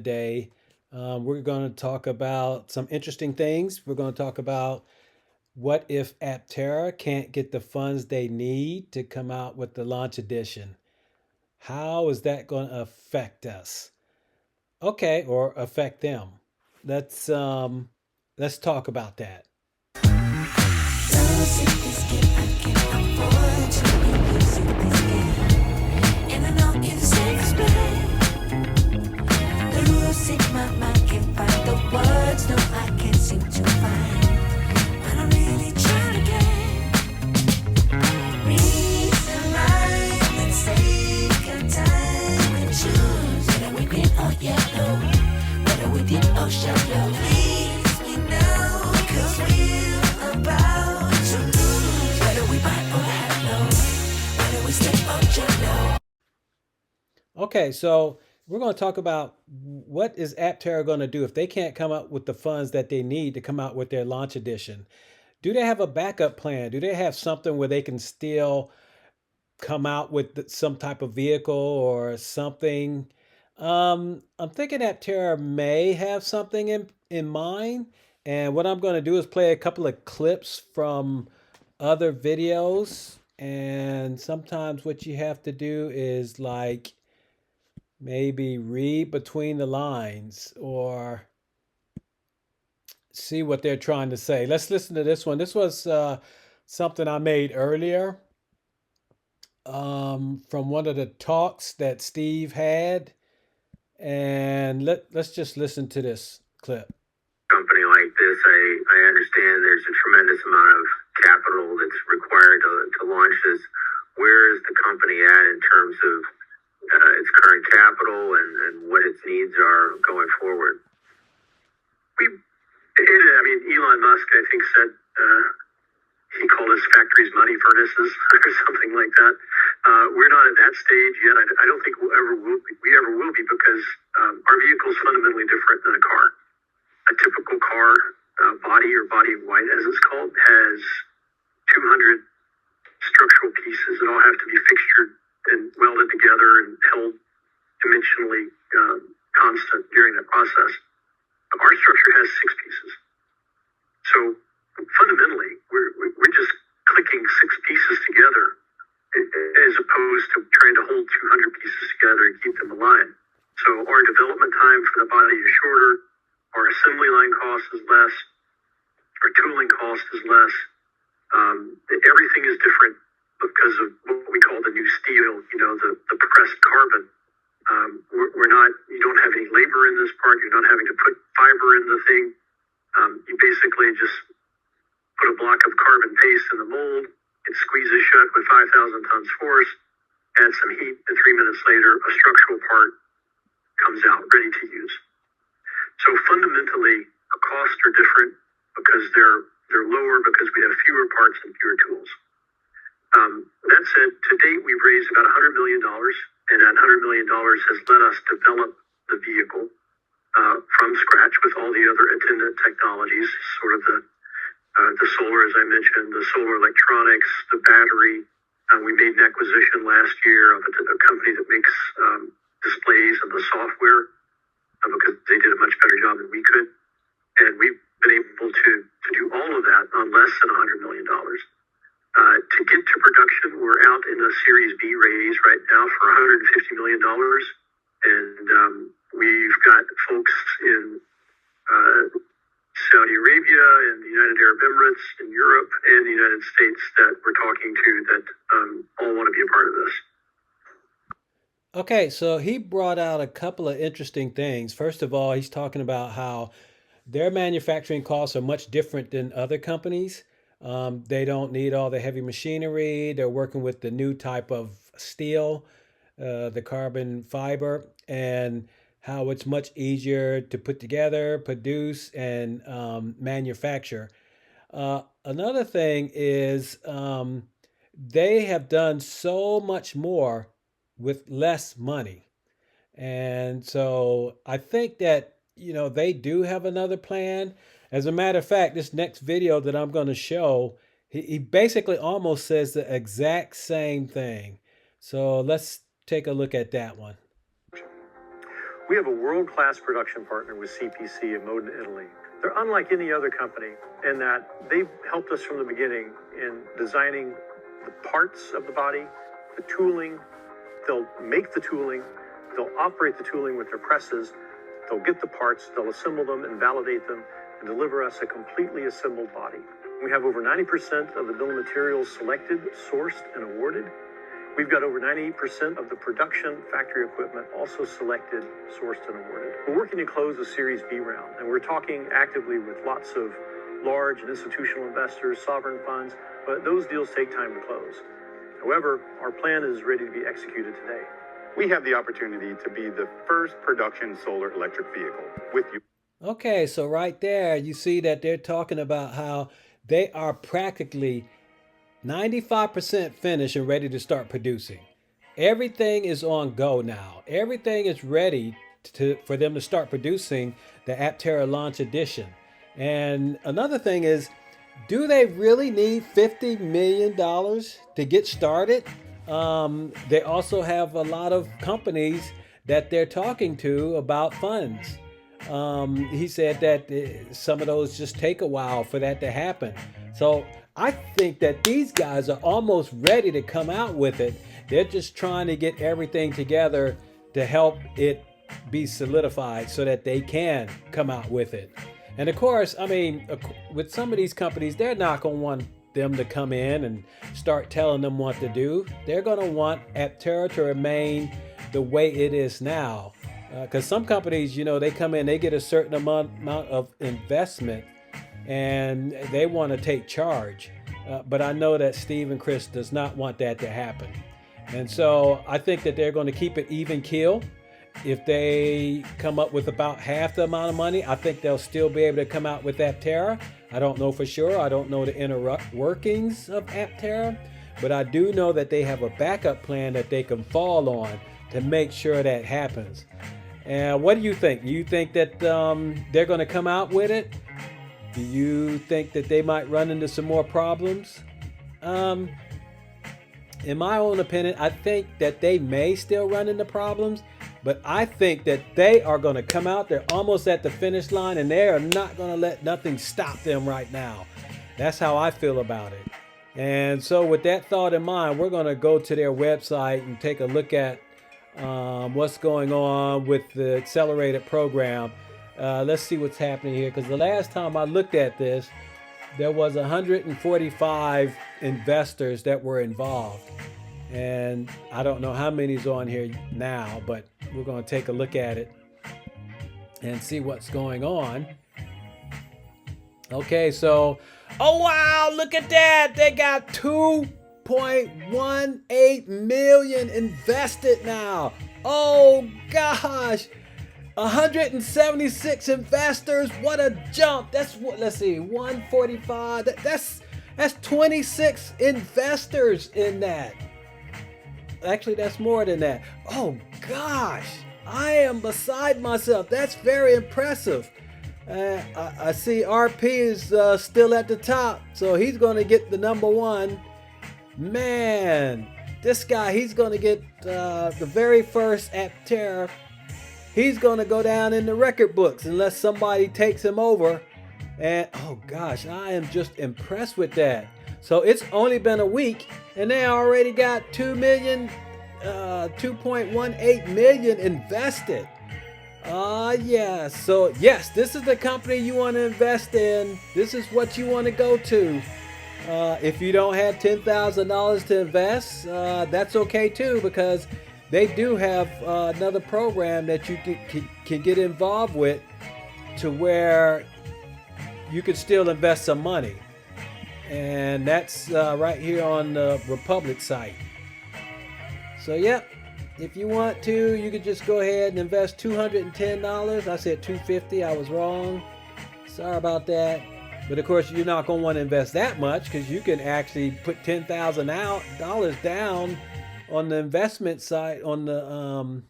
Today. We're going to talk about some interesting things. We're going to talk about what if Aptera can't get the funds they need to come out with the launch edition? How is that going to affect us? Okay, or affect them. Let's um, let's talk about that. Okay, so we're going to talk about what is Aptera going to do if they can't come up with the funds that they need to come out with their launch edition. Do they have a backup plan? Do they have something where they can still come out with some type of vehicle or something? I'm thinking Aptera may have something in mind. And what I'm going to do is play a couple of clips from other videos. And sometimes what you have to do is like maybe read between the lines or see what they're trying to say. Let's listen to this one. This was something I made earlier from one of the talks that Steve had. And let's just listen to this clip. Company like this, I understand there's a tremendous amount of capital that's required to launch this. Where is the company at in terms of its current capital and what its needs are going forward? I mean, Elon Musk, I think, said he called his factories money furnaces or something like that. We're not at that stage yet. I don't think we ever will be because our vehicle is fundamentally different than a car. A typical car body or body in white, as it's called, has 200 structural pieces that all have to be fixtured and welded together and held dimensionally constant during that process. Our structure has 6 pieces. So fundamentally, we're just clicking 6 pieces together as opposed to trying to hold 200 pieces together and keep them aligned. So our development time for the body is shorter, our assembly line cost is less, our tooling cost is less. Everything is different because of what we call the new steel, the pressed carbon. You don't have any labor in this part. You're not having to put fiber in the thing. You basically just put a block of carbon paste in the mold and squeeze it shut with 5,000 tons force, add some heat, and 3 minutes later, a structural part comes out ready to use. So fundamentally, the costs are different because they're lower because we have fewer parts and fewer tools. That said, to date, we've raised about $100 million, and that $100 million has let us develop the vehicle from scratch with all the other attendant technologies, sort of the solar, as I mentioned, the solar electronics, the battery. We made an acquisition last year of a company that makes displays and the software because they did a much better job than we could. And we've been able to do all of that on less than $100 million. To get to production, we're out in a Series B raise right now for $150 million. And we've got folks in Saudi Arabia and the United Arab Emirates and Europe and the United States that we're talking to that all want to be a part of this. Okay, so he brought out a couple of interesting things. First of all, he's talking about how their manufacturing costs are much different than other companies. They don't need all the heavy machinery. They're working with the new type of steel, the carbon fiber, and how it's much easier to put together, produce, and manufacture. Another thing is they have done so much more with less money. And so I think that, they do have another plan. As a matter of fact, this next video that I'm going to show, he basically almost says the exact same thing. So let's take a look at that one. We have a world-class production partner with CPC in Modena, Italy. They're unlike any other company in that they've helped us from the beginning in designing the parts of the body, the tooling. They'll make the tooling, they'll operate the tooling with their presses, they'll get the parts, they'll assemble them and validate them and deliver us a completely assembled body. We have over 90% of the bill of materials selected, sourced, and awarded. We've got over 98% of the production factory equipment also selected, sourced, and awarded. We're working to close the Series B round, and we're talking actively with lots of large and institutional investors, sovereign funds, but those deals take time to close. However, our plan is ready to be executed today. We have the opportunity to be the first production solar electric vehicle with you. Okay, so right there, you see that they're talking about how they are practically 95% finished and ready to start producing. Everything is on go now. Everything is ready for them to start producing the Aptera Launch Edition. And another thing is, do they really need $50 million to get started? They also have a lot of companies that they're talking to about funds. He said that some of those just take a while for that to happen. So I think that these guys are almost ready to come out with it. They're just trying to get everything together to help it be solidified so that they can come out with it. And of course, I mean, with some of these companies, they're not going to want them to come in and start telling them what to do. They're going to want Aptera to remain the way it is now. Because some companies, you know, they come in, they get a certain amount of investment and they want to take charge. But I know that Steve and Chris does not want that to happen. And so I think that they're going to keep it even keel. If they come up with about half the amount of money, I think they'll still be able to come out with Aptera. I don't know for sure. I don't know the inner workings of Aptera, but I do know that they have a backup plan that they can fall on to make sure that happens. And what do you think? Do you think that they're going to come out with it? Do you think that they might run into some more problems? In my own opinion, I think that they may still run into problems, but I think that they are going to come out. They're almost at the finish line, and they are not going to let nothing stop them right now. That's how I feel about it. And so with that thought in mind, we're going to go to their website and take a look at what's going on with the accelerated program. Let's see what's happening here, because the last time I looked at this, there was 145 investors that were involved. And I don't know how many's on here now, but we're going to take a look at it and see what's going on. Okay, so, oh wow, look at that. They got 2.18 million invested now. Oh gosh. 176 investors. What a jump. That's what, let's see, 145. That's 26 investors in that. Actually, that's more than that. Oh gosh, I am beside myself. That's very impressive. I see RP is still at the top, so he's going to get the number one. Man, this guy, he's going to get the very first Aptera. He's going to go down in the record books unless somebody takes him over. And oh gosh, I am just impressed with that. So it's only been a week and they already got 2.18 million invested. Yeah. So yes, this is the company you want to invest in. This is what you want to go to. If you don't have $10,000 to invest, that's okay too, because they do have another program that you can get involved with to where you could still invest some money. And that's right here on the Republic site. So, yep, if you want to, you could just go ahead and invest $210. I said $250. I was wrong. Sorry about that. But of course, you're not going to want to invest that much, because you can actually put $10,000 down on the investment side, on the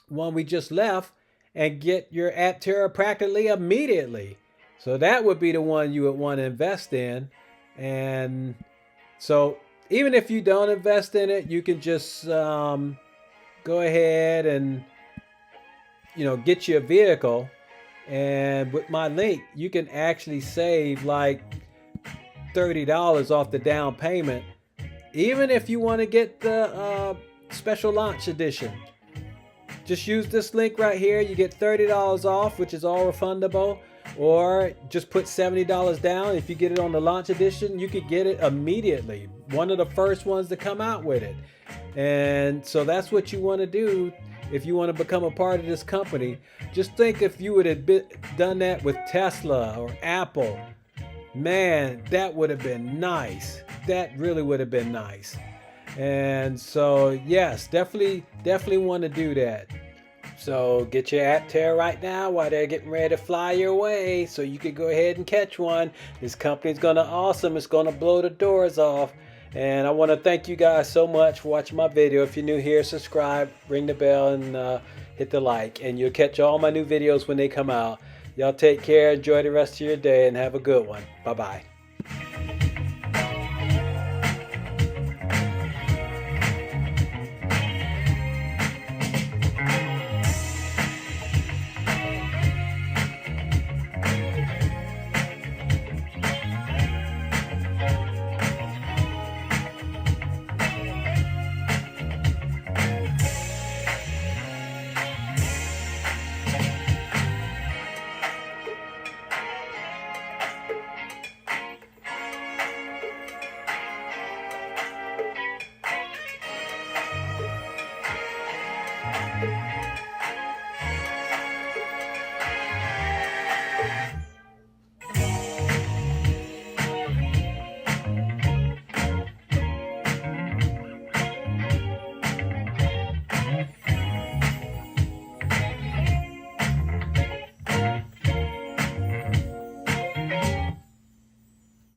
one we just left, and get your Aptera practically immediately. So that would be the one you would want to invest in. And so even if you don't invest in it, you can just go ahead and get you a vehicle. And with my link, you can actually save like $30 off the down payment, even if you want to get the special launch edition. Just use this link right here. You get $30 off, which is all refundable, or just put $70 down. If you get it on the launch edition, you could get it immediately. One of the first ones to come out with it. And so that's what you want to do if you want to become a part of this company. Just think if you would have done that with Tesla or Apple. Man, that would have been nice. That really would have been nice. And so, yes, definitely want to do that. So get your Aptera right now while they're getting ready to fly your way, so you can go ahead and catch one. This company's gonna awesome. It's gonna blow the doors off. And I want to thank you guys so much for watching my video. If you're new here, subscribe, ring the bell, and hit the like. And you'll catch all my new videos when they come out. Y'all take care, enjoy the rest of your day, and have a good one. Bye-bye.